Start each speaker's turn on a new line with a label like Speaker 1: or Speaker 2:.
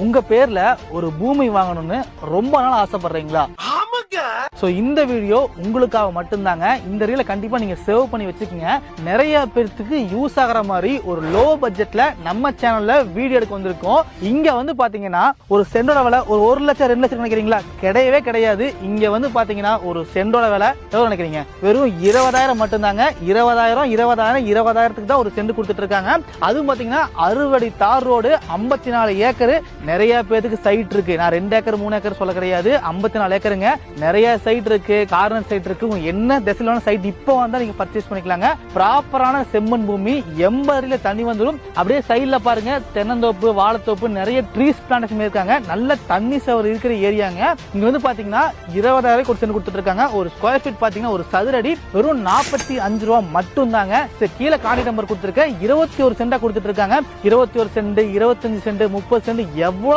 Speaker 1: உங்க பேர்ல ஒரு பூமி வாங்கணும்னு ரொம்ப நாள் ஆசைப்படுறீங்களா? சோ இந்த வீடியோ உங்களுக்காக மட்டும்தாங்க. இந்த ரீல கண்டிப்பா நீங்க சேவ் பண்ணி வச்சுக்கோங்க. நிறைய பேருக்கு யூஸ் ஆகிற மாதிரி ஒரு லோ பட்ஜெட்ல நம்ம சேனல்ல வீடியோ எடுக்க வந்திருக்கோம். இங்க வந்து பாத்தீங்கன்னா ஒரு சென்டோட விலை ஒரு 1 லட்சம் 2 லட்சம் நினைக்கிறீங்களா? கிடையவே கிடையாது. இங்க வந்து பாத்தீங்கன்னா ஒரு சென்டோட விலை எவ்வளவு நினைக்கிறீங்க? வெறும் 20,000 மட்டும்தாங்க. 20,000 தான் ஒரு சென்ட் கொடுத்துட்டு இருக்காங்க. அதுவும் பாத்தீங்கன்னா 60 அடி தார் ரோடு, 54 ஏக்கர். நிறைய பேருக்கு சைட் இருக்கு. நான் 2 ஏக்கர் 3 ஏக்கர் சொல்ல கிடையாது, 54 ஏக்கருங்க. நிறைய சைட் இருக்கு, கார்னர் சைட் இருக்கு. என்ன திசையிலான சைட் இப்போ வந்தா நீங்க பர்ச்சேஸ் பண்ணிக்கலாங்க. ப்ராப்பரான செம்மண் பூமி, 80 அடியில தண்ணி வந்துடும். அப்படியே சைட்ல பாருங்க தென்னந்தோப்பு, வாழைத்தோப்பு, நிறைய ட்ரீஸ் பிளான்டேஷன் இருக்காங்க. நல்ல தண்ணி சவர் இருக்கிற ஏரியாங்க. இங்க வந்து பாத்தீங்கன்னா 20,000 ஒரு சென்ட் கொடுத்துட்டு இருக்காங்க. ஒரு ஸ்கொயர் ஃபீட் பாத்தீங்கன்னா ஒரு சதுர அடி வெறும் 45 ரூபா மட்டும் தாங்க. கீழே கான்டாக்ட் நம்பர் கொடுத்துருக்கேன். 21 சென்டா கொடுத்துட்டு இருக்காங்க. 21 சென்ட், 25 சென்ட், 30 சென்ட் எவ்வளவு